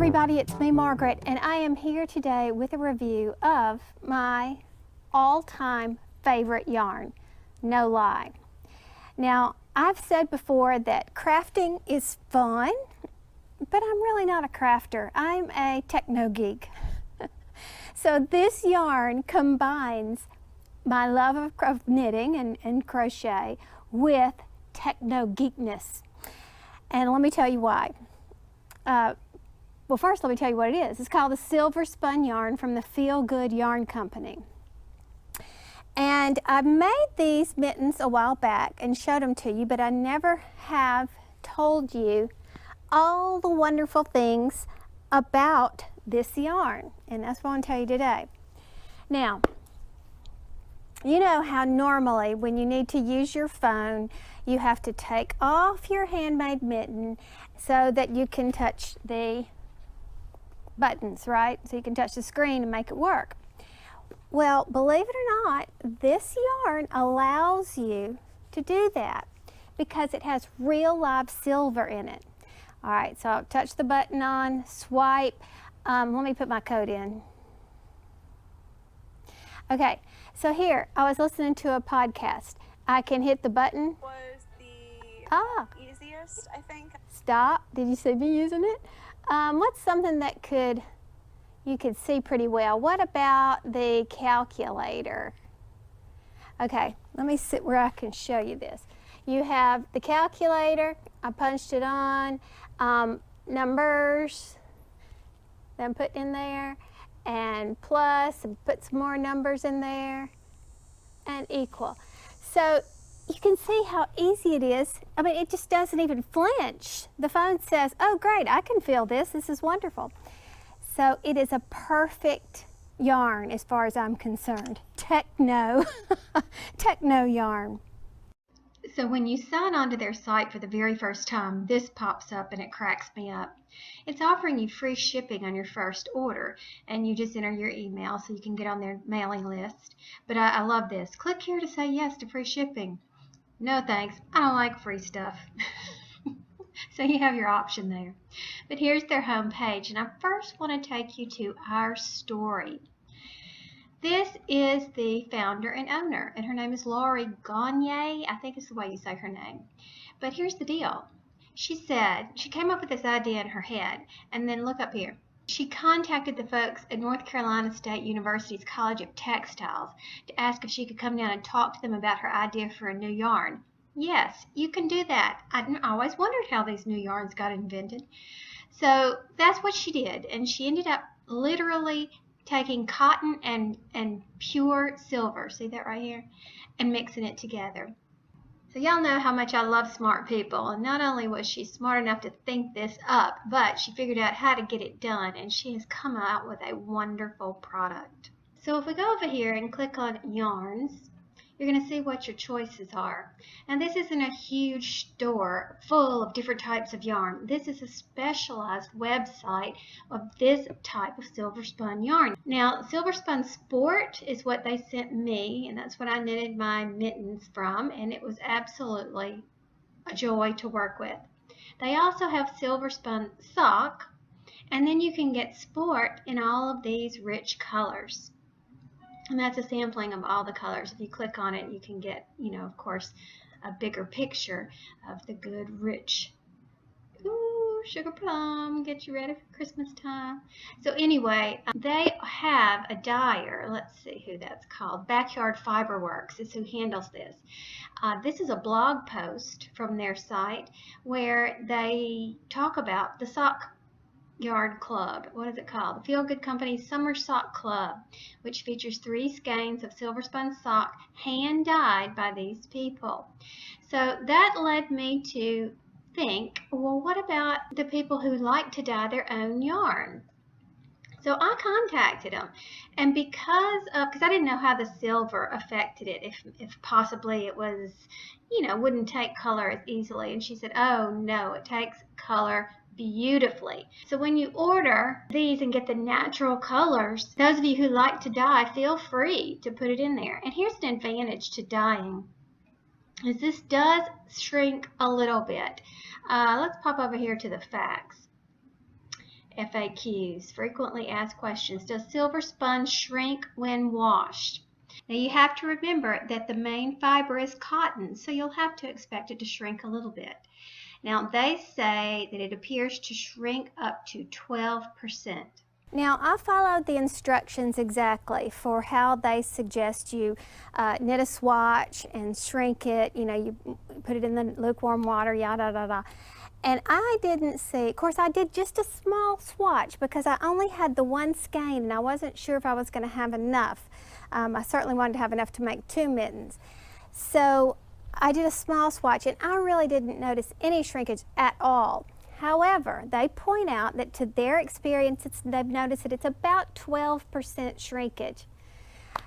everybody, it's me, Margaret, and I am here today with a review of my all-time favorite yarn, no lie. Now, I've said before that crafting is fun, but I'm really not a crafter. I'm a techno geek. So this yarn combines my love of knitting and crochet with techno geekness. And let me tell you why. Well, first let me tell you what it is. It's called the SilverSpun yarn from the Feel Good Yarn Company. And I made these mittens a while back and showed them to you, but I never have told you all the wonderful things about this yarn. And that's what I'm going to tell you today. Now, you know how normally when you need to use your phone, you have to take off your handmade mitten so that you can touch the buttons, right? So you can touch the screen and make it work. Well, believe it or not, this yarn allows you to do that because it has real live silver in it. All right, so I'll touch the button on, swipe. Let me put my code in. Okay, so here, I was listening to a podcast. I can hit the button. Was the easiest, I think. Stop. Did you see me using it? What's something that you could see pretty well? What about the calculator? Okay, let me sit where I can show you this. You have the calculator. I punched it on. Numbers that I'm putting in there, and plus, and put some more numbers in there, and equal. So you can see how easy it is. I mean, it just doesn't even flinch. The phone says, oh great, I can feel this. This is wonderful. So it is a perfect yarn as far as I'm concerned. Techno, techno yarn. So when you sign on to their site for the very first time, this pops up and it cracks me up. It's offering you free shipping on your first order, and you just enter your email so you can get on their mailing list. But I love this. Click here to say yes to free shipping. No thanks, I don't like free stuff. So you have your option there. But here's their home page, and I first want to take you to our story. This is the founder and owner, and her name is Lori Gagne. I think is the way you say her name. But here's the deal. She said she came up with this idea in her head, and then look up here. She contacted the folks at North Carolina State University's College of Textiles to ask if she could come down and talk to them about her idea for a new yarn. Yes, you can do that. I always wondered how these new yarns got invented. So that's what she did, and she ended up literally taking cotton and pure silver, see that right here, and mixing it together. So y'all know how much I love smart people, and not only was she smart enough to think this up, but she figured out how to get it done, and she has come out with a wonderful product. So if we go over here and click on yarns, you're going to see what your choices are. And this isn't a huge store full of different types of yarn. This is a specialized website of this type of SilverSpun yarn. Now, SilverSpun Sport is what they sent me, and that's what I knitted my mittens from, and it was absolutely a joy to work with. They also have SilverSpun Sock, and then you can get Sport in all of these rich colors. And that's a sampling of all the colors. If you click on it, you can get, of course, a bigger picture of the good, rich, sugar plum, get you ready for Christmas time. So anyway, they have a dyer. Let's see who that's called. Backyard Fiberworks is who handles this. This is a blog post from their site where they talk about the sock Yard Club. What is it called? The Feel Good Company's Summer Sock Club, which features 3 skeins of SilverSpun sock hand dyed by these people. So that led me to think, well, what about the people who like to dye their own yarn? So I contacted them, and because I didn't know how the silver affected it, if possibly it was, wouldn't take color as easily. And she said, oh no, it takes color beautifully. So when you order these and get the natural colors, those of you who like to dye, feel free to put it in there. And here's an advantage to dyeing, is this does shrink a little bit. Let's pop over here to the facts. FAQs, frequently asked questions. Does SilverSpun shrink when washed? Now you have to remember that the main fiber is cotton, so you'll have to expect it to shrink a little bit. Now they say that it appears to shrink up to 12%. Now, I followed the instructions exactly for how they suggest you knit a swatch and shrink it. You know, you put it in the lukewarm water, yada, yada, yada. And I didn't see, of course, I did just a small swatch because I only had the one skein and I wasn't sure if I was going to have enough. I certainly wanted to have enough to make 2 mittens. So I did a small swatch and I really didn't notice any shrinkage at all. However, they point out that to their experience, they've noticed that it's about 12% shrinkage.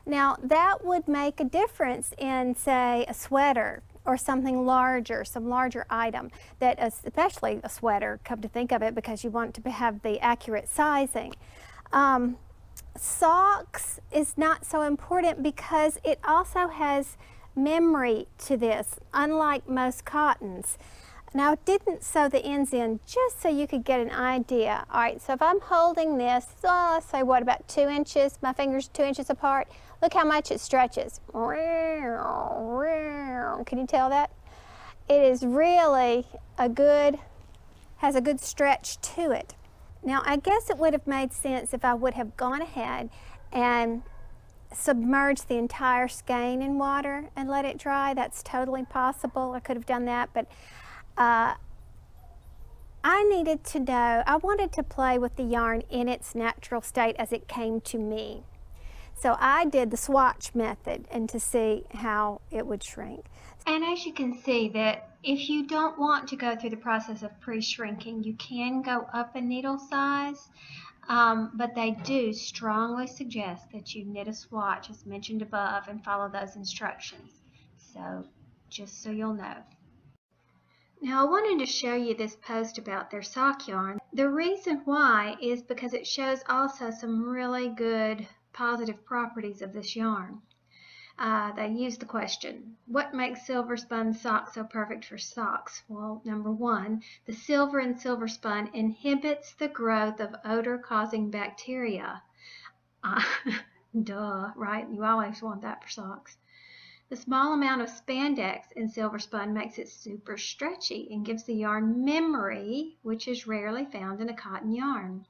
Now, that would make a difference in, say, a sweater or something larger, some larger item, that especially a sweater, come to think of it, because you want to have the accurate sizing. Socks is not so important because it also has memory to this, unlike most cottons. Now, I didn't sew the ends in just so you could get an idea. All right, so if I'm holding this, let's say what, about 2 inches, my fingers 2 inches apart, look how much it stretches. Can you tell that? It is really has a good stretch to it. Now, I guess it would have made sense if I would have gone ahead and submerged the entire skein in water and let it dry. That's totally possible. I could have done that, but I needed to know, I wanted to play with the yarn in its natural state as it came to me. So I did the swatch method and to see how it would shrink. And as you can see, that if you don't want to go through the process of pre-shrinking, you can go up a needle size, but they do strongly suggest that you knit a swatch as mentioned above and follow those instructions. So just so you'll know. Now I wanted to show you this post about their sock yarn. The reason why is because it shows also some really good positive properties of this yarn. They use the question, what makes SilverSpun socks so perfect for socks? Well, number one, the silver in SilverSpun inhibits the growth of odor-causing bacteria. Duh, right? You always want that for socks. The small amount of spandex in SilverSpun makes it super stretchy and gives the yarn memory, which is rarely found in a cotton yarn.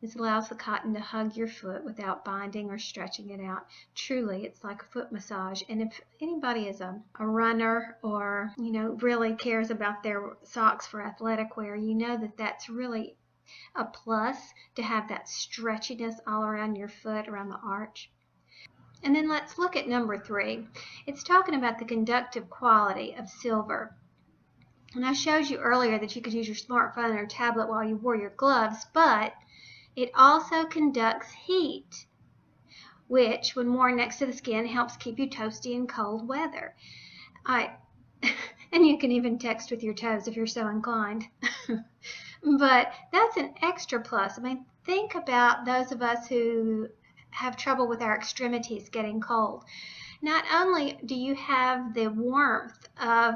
This allows the cotton to hug your foot without binding or stretching it out. Truly, it's like a foot massage. And if anybody is a runner or, really cares about their socks for athletic wear, you know that that's really a plus to have that stretchiness all around your foot, around the arch. And then let's look at number 3. It's talking about the conductive quality of silver. And I showed you earlier that you could use your smartphone or tablet while you wore your gloves, but it also conducts heat, which, when worn next to the skin, helps keep you toasty in cold weather. And you can even text with your toes if you're so inclined. But that's an extra plus. I mean, think about those of us who have trouble with our extremities getting cold. Not only do you have the warmth of,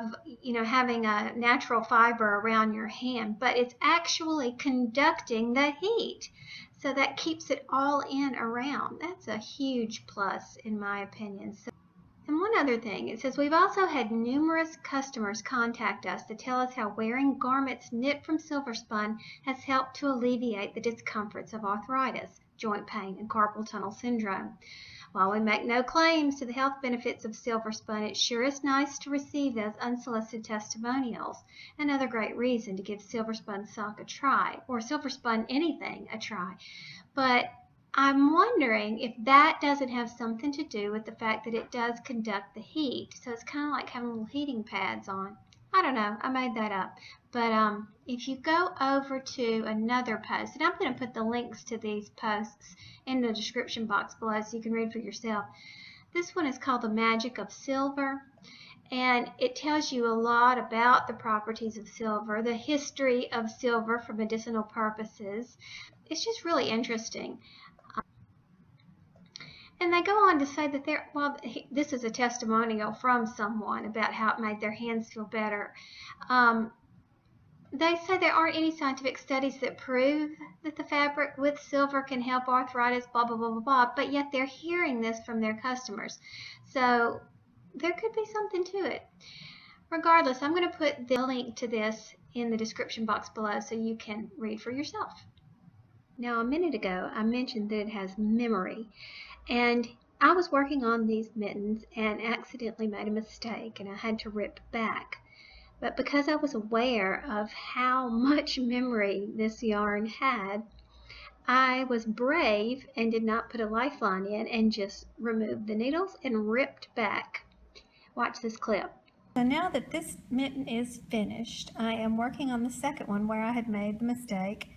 having a natural fiber around your hand, but it's actually conducting the heat. So that keeps it all in around. That's a huge plus in my opinion. And one other thing, it says, we've also had numerous customers contact us to tell us how wearing garments knit from SilverSpun has helped to alleviate the discomforts of arthritis, joint pain, and carpal tunnel syndrome. While we make no claims to the health benefits of SilverSpun, it sure is nice to receive those unsolicited testimonials. Another great reason to give SilverSpun sock a try, or SilverSpun anything a try. But I'm wondering if that doesn't have something to do with the fact that it does conduct the heat. So it's kind of like having little heating pads on. I don't know, I made that up. But if you go over to another post, and I'm going to put the links to these posts in the description box below so you can read for yourself. This one is called The Magic of Silver, and it tells you a lot about the properties of silver, the history of silver for medicinal purposes. It's just really interesting. And they go on to say that this is a testimonial from someone about how it made their hands feel better. They say there aren't any scientific studies that prove that the fabric with silver can help arthritis, blah, blah, blah, blah, blah, but yet they're hearing this from their customers. So there could be something to it. Regardless, I'm going to put the link to this in the description box below so you can read for yourself. Now, a minute ago, I mentioned that it has memory, and I was working on these mittens and accidentally made a mistake, and I had to rip back. But because I was aware of how much memory this yarn had, I was brave and did not put a lifeline in and just removed the needles and ripped back. Watch this clip. So now that this mitten is finished, I am working on the second one where I had made the mistake.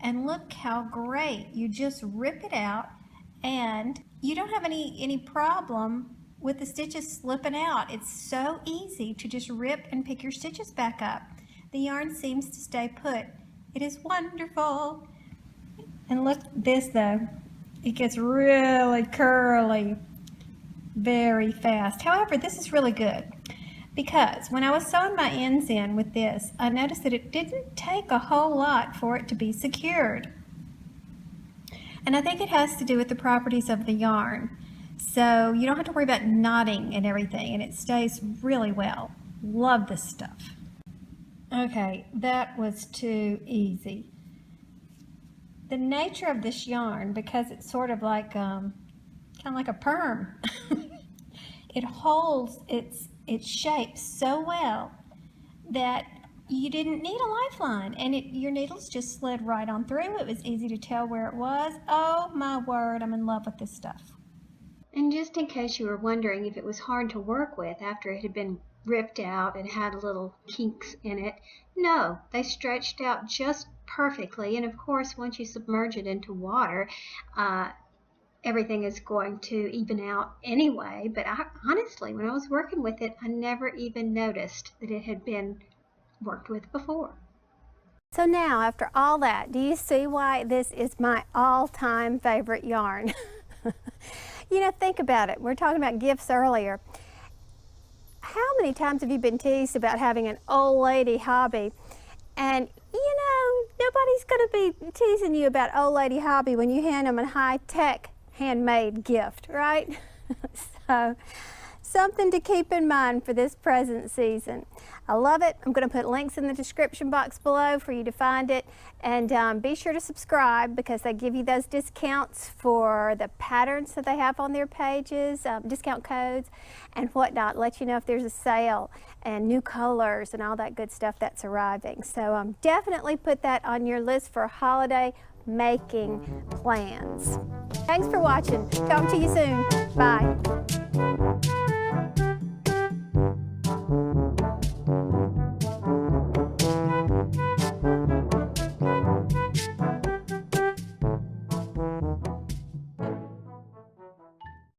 And look how great. You just rip it out and you don't have any problem with the stitches slipping out. It's so easy to just rip and pick your stitches back up. The yarn seems to stay put. It is wonderful. And look at this though. It gets really curly very fast. However, this is really good because when I was sewing my ends in with this, I noticed that it didn't take a whole lot for it to be secured. And I think it has to do with the properties of the yarn. So you don't have to worry about knotting and everything, and it stays really well. Love this stuff. Okay, that was too easy. The nature of this yarn, because it's sort of like kind of like a perm, it holds its shape so well that you didn't need a lifeline, and your needles just slid right on through. It was easy to tell where it was. Oh my word, I'm in love with this stuff. And just in case you were wondering if it was hard to work with after it had been ripped out and had little kinks in it, no, they stretched out just perfectly. And of course, once you submerge it into water, everything is going to even out anyway. But honestly, when I was working with it, I never even noticed that it had been worked with before. So now, after all that, do you see why this is my all-time favorite yarn? You know, think about it. We're talking about gifts earlier. How many times have you been teased about having an old lady hobby? And you know, nobody's going to be teasing you about old lady hobby when you hand them a high-tech handmade gift, right? So, something to keep in mind for this present season. I love it. I'm going to put links in the description box below for you to find it. And be sure to subscribe because they give you those discounts for the patterns that they have on their pages, discount codes and whatnot. Let you know if there's a sale and new colors and all that good stuff that's arriving. So definitely put that on your list for holiday making plans. Thanks for watching. Talk to you soon. Bye.